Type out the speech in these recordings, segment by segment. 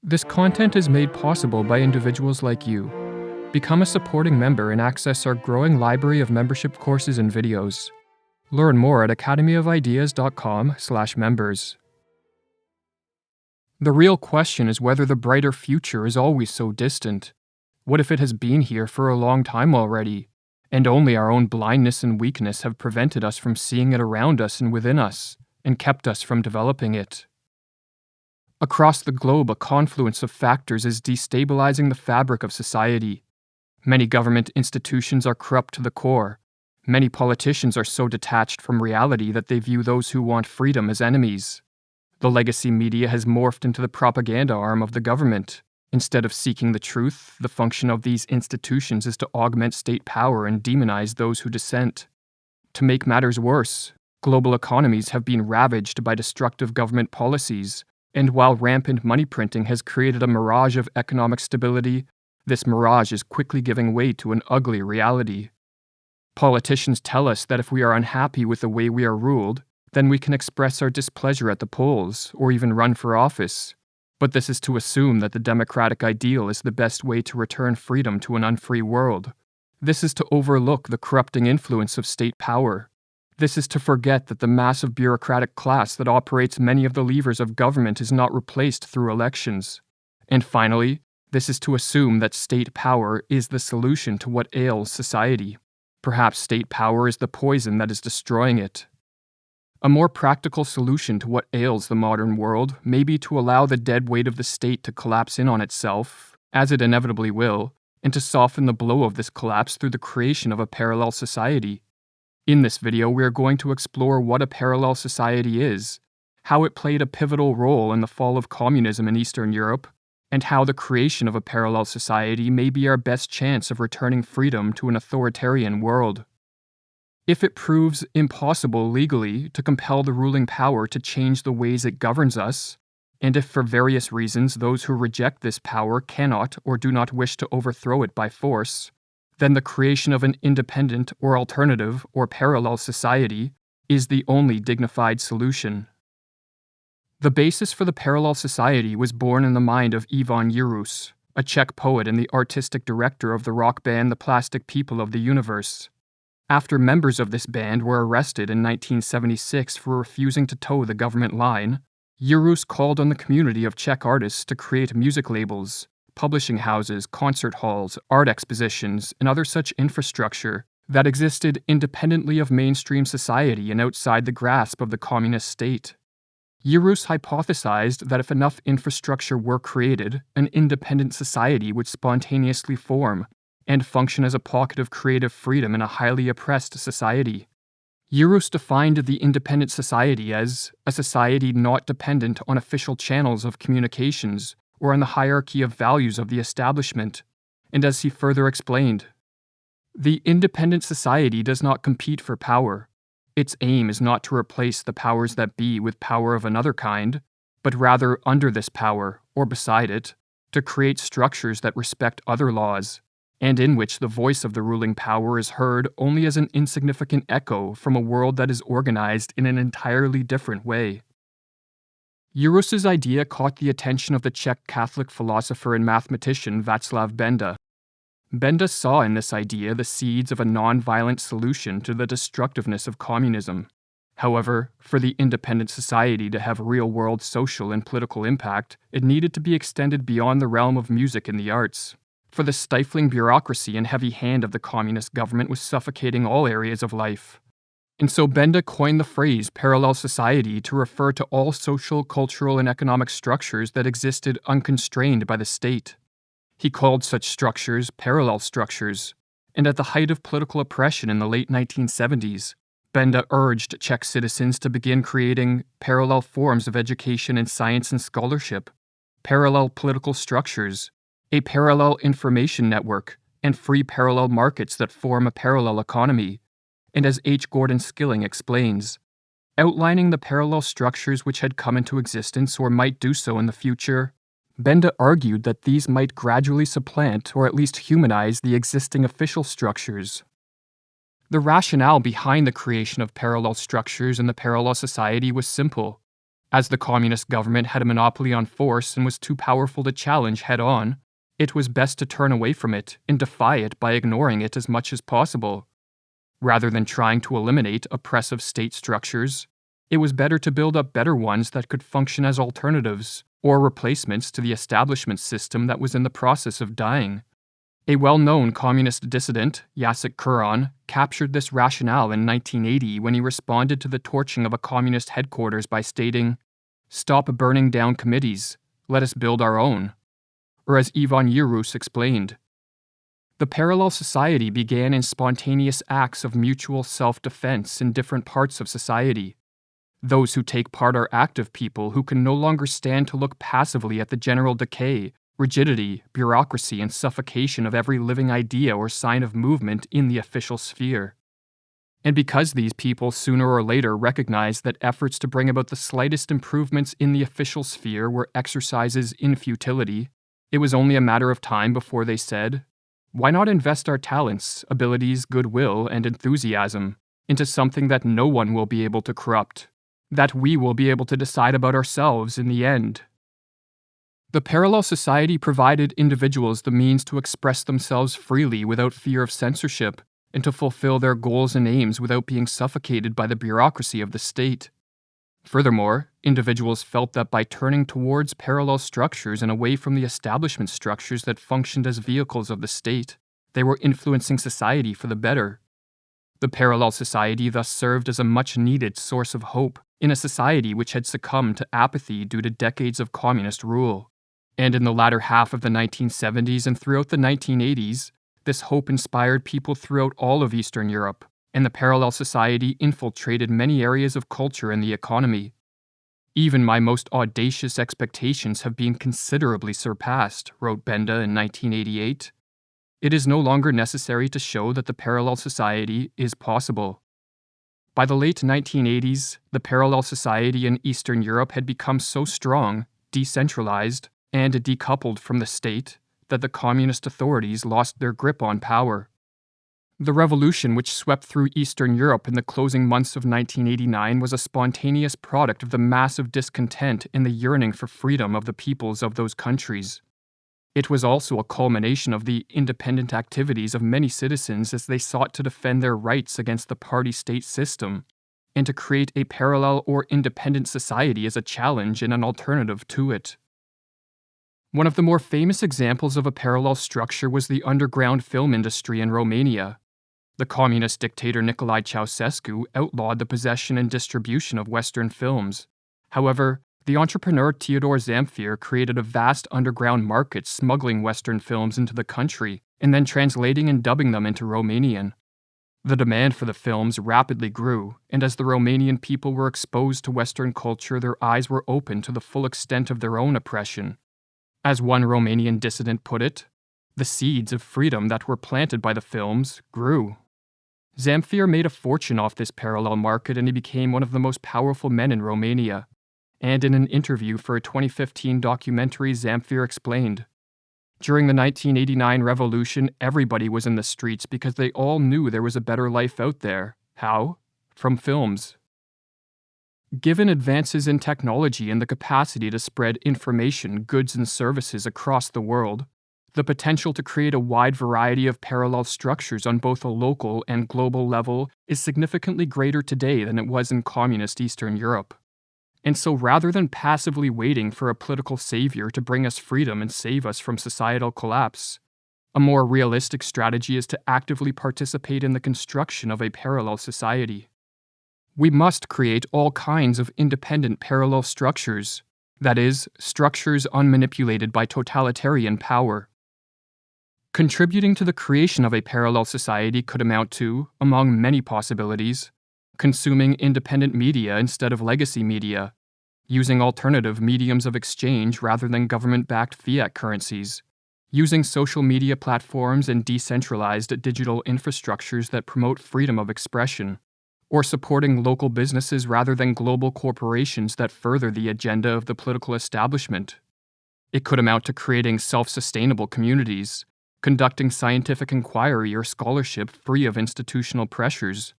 This content is made possible by individuals like you. Become a supporting member and access our growing library of membership courses and videos. Learn more at academyofideas.com/members. The real question is whether the brighter future is always so distant. What if it has been here for a long time already, and only our own blindness and weakness have prevented us from seeing it around us and within us, and kept us from developing it? Across the globe, a confluence of factors is destabilizing the fabric of society. Many government institutions are corrupt to the core. Many politicians are so detached from reality that they view those who want freedom as enemies. The legacy media has morphed into the propaganda arm of the government. Instead of seeking the truth, the function of these institutions is to augment state power and demonize those who dissent. To make matters worse, global economies have been ravaged by destructive government policies, and while rampant money printing has created a mirage of economic stability, this mirage is quickly giving way to an ugly reality. Politicians tell us that if we are unhappy with the way we are ruled, then we can express our displeasure at the polls or even run for office. But this is to assume that the democratic ideal is the best way to return freedom to an unfree world. This is to overlook the corrupting influence of state power. This is to forget that the massive bureaucratic class that operates many of the levers of government is not replaced through elections. And finally, this is to assume that state power is the solution to what ails society. Perhaps state power is the poison that is destroying it. A more practical solution to what ails the modern world may be to allow the dead weight of the state to collapse in on itself, as it inevitably will, and to soften the blow of this collapse through the creation of a parallel society. In this video, we are going to explore what a parallel society is, how it played a pivotal role in the fall of communism in Eastern Europe, and how the creation of a parallel society may be our best chance of returning freedom to an authoritarian world. If it proves impossible legally to compel the ruling power to change the ways it governs us, and if for various reasons those who reject this power cannot or do not wish to overthrow it by force, then the creation of an independent or alternative or parallel society is the only dignified solution. The basis for the parallel society was born in the mind of Ivan Yurus, a Czech poet and the artistic director of the rock band The Plastic People of the Universe. After members of this band were arrested in 1976 for refusing to toe the government line, Yurus called on the community of Czech artists to create music labels, publishing houses, concert halls, art expositions, and other such infrastructure that existed independently of mainstream society and outside the grasp of the communist state. Yurus hypothesized that if enough infrastructure were created, an independent society would spontaneously form and function as a pocket of creative freedom in a highly oppressed society. Yurus defined the independent society as a society not dependent on official channels of communications or on the hierarchy of values of the establishment, and as he further explained, the independent society does not compete for power. Its aim is not to replace the powers that be with power of another kind, but rather under this power, or beside it, to create structures that respect other laws, and in which the voice of the ruling power is heard only as an insignificant echo from a world that is organized in an entirely different way. Yurus's idea caught the attention of the Czech Catholic philosopher and mathematician Václav Benda. Benda saw in this idea the seeds of a non-violent solution to the destructiveness of communism. However, for the independent society to have real-world social and political impact, it needed to be extended beyond the realm of music and the arts. For the stifling bureaucracy and heavy hand of the communist government was suffocating all areas of life. And so Benda coined the phrase parallel society to refer to all social, cultural, and economic structures that existed unconstrained by the state. He called such structures parallel structures, and at the height of political oppression in the late 1970s, Benda urged Czech citizens to begin creating parallel forms of education in science and scholarship, parallel political structures, a parallel information network, and free parallel markets that form a parallel economy. And as H. Gordon Skilling explains, outlining the parallel structures which had come into existence or might do so in the future, Benda argued that these might gradually supplant or at least humanize the existing official structures. The rationale behind the creation of parallel structures in the parallel society was simple. As the communist government had a monopoly on force and was too powerful to challenge head-on, it was best to turn away from it and defy it by ignoring it as much as possible. Rather than trying to eliminate oppressive state structures, it was better to build up better ones that could function as alternatives or replacements to the establishment system that was in the process of dying. A well-known communist dissident, Jacek Kuron, captured this rationale in 1980 when he responded to the torching of a communist headquarters by stating, "Stop burning down committees, let us build our own." Or as Ivan Yerus explained, the parallel society began in spontaneous acts of mutual self-defense in different parts of society. Those who take part are active people who can no longer stand to look passively at the general decay, rigidity, bureaucracy, and suffocation of every living idea or sign of movement in the official sphere. And because these people sooner or later recognized that efforts to bring about the slightest improvements in the official sphere were exercises in futility, it was only a matter of time before they said, "Why not invest our talents, abilities, goodwill, and enthusiasm into something that no one will be able to corrupt, that we will be able to decide about ourselves in the end?" The parallel society provided individuals the means to express themselves freely without fear of censorship, and to fulfill their goals and aims without being suffocated by the bureaucracy of the state. Furthermore, individuals felt that by turning towards parallel structures and away from the establishment structures that functioned as vehicles of the state, they were influencing society for the better. The parallel society thus served as a much-needed source of hope in a society which had succumbed to apathy due to decades of communist rule. And in the latter half of the 1970s and throughout the 1980s, this hope inspired people throughout all of Eastern Europe, and the parallel society infiltrated many areas of culture and the economy. "Even my most audacious expectations have been considerably surpassed," wrote Benda in 1988. "It is no longer necessary to show that the parallel society is possible." By the late 1980s, the parallel society in Eastern Europe had become so strong, decentralized, and decoupled from the state that the communist authorities lost their grip on power. The revolution which swept through Eastern Europe in the closing months of 1989 was a spontaneous product of the massive discontent and the yearning for freedom of the peoples of those countries. It was also a culmination of the independent activities of many citizens as they sought to defend their rights against the party-state system, and to create a parallel or independent society as a challenge and an alternative to it. One of the more famous examples of a parallel structure was the underground film industry in Romania. The communist dictator Nicolae Ceausescu outlawed the possession and distribution of Western films. However, the entrepreneur Teodor Zamfir created a vast underground market smuggling Western films into the country and then translating and dubbing them into Romanian. The demand for the films rapidly grew, and as the Romanian people were exposed to Western culture, their eyes were opened to the full extent of their own oppression. As one Romanian dissident put it, the seeds of freedom that were planted by the films grew. Zamfir made a fortune off this parallel market, and he became one of the most powerful men in Romania. And in an interview for a 2015 documentary, Zamfir explained, "During the 1989 revolution, everybody was in the streets because they all knew there was a better life out there. How? From films." Given advances in technology and the capacity to spread information, goods, and services across the world, the potential to create a wide variety of parallel structures on both a local and global level is significantly greater today than it was in communist Eastern Europe. And so rather than passively waiting for a political savior to bring us freedom and save us from societal collapse, a more realistic strategy is to actively participate in the construction of a parallel society. We must create all kinds of independent parallel structures, that is, structures unmanipulated by totalitarian power. Contributing to the creation of a parallel society could amount to, among many possibilities, consuming independent media instead of legacy media, using alternative mediums of exchange rather than government-backed fiat currencies, using social media platforms and decentralized digital infrastructures that promote freedom of expression, or supporting local businesses rather than global corporations that further the agenda of the political establishment. It could amount to creating self-sustainable communities, conducting scientific inquiry or scholarship free of institutional pressures,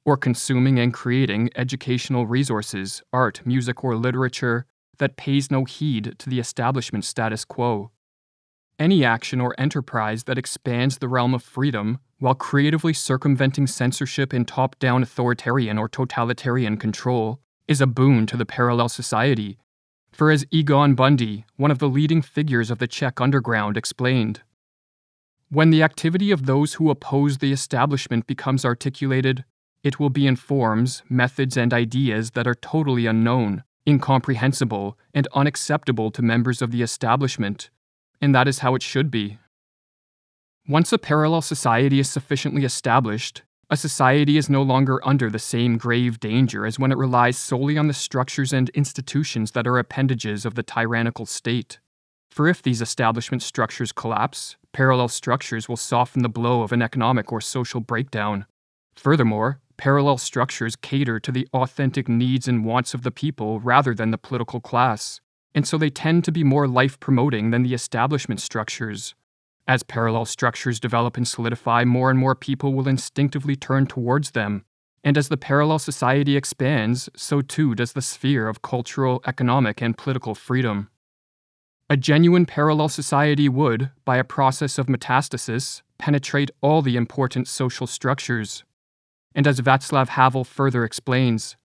or consuming and creating educational resources, art, music, or literature that pays no heed to the establishment status quo. Any action or enterprise that expands the realm of freedom while creatively circumventing censorship and top-down authoritarian or totalitarian control is a boon to the parallel society. For as Egon Bundy, one of the leading figures of the Czech underground, explained, when the activity of those who oppose the establishment becomes articulated, it will be in forms, methods, and ideas that are totally unknown, incomprehensible, and unacceptable to members of the establishment, and that is how it should be. Once a parallel society is sufficiently established, a society is no longer under the same grave danger as when it relies solely on the structures and institutions that are appendages of the tyrannical state. For if these establishment structures collapse, parallel structures will soften the blow of an economic or social breakdown. Furthermore, parallel structures cater to the authentic needs and wants of the people rather than the political class, and so they tend to be more life-promoting than the establishment structures. As parallel structures develop and solidify, more and more people will instinctively turn towards them, and as the parallel society expands, so too does the sphere of cultural, economic, and political freedom. A genuine parallel society would, by a process of metastasis, penetrate all the important social structures. And as Václav Havel further explains,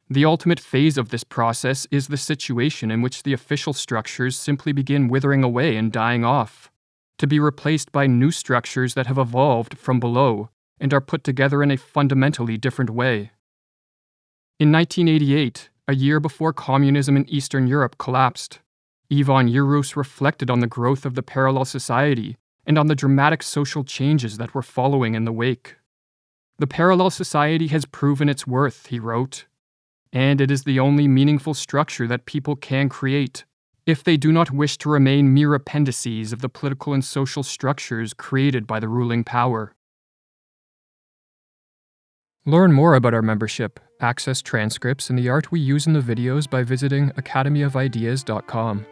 the ultimate phase of this process is the situation in which the official structures simply begin withering away and dying off, to be replaced by new structures that have evolved from below and are put together in a fundamentally different way. In 1988, a year before communism in Eastern Europe collapsed, Ivan Yurus reflected on the growth of the parallel society and on the dramatic social changes that were following in the wake. The parallel society has proven its worth, he wrote, and it is the only meaningful structure that people can create, if they do not wish to remain mere appendices of the political and social structures created by the ruling power. Learn more about our membership, access transcripts, and the art we use in the videos by visiting academyofideas.com.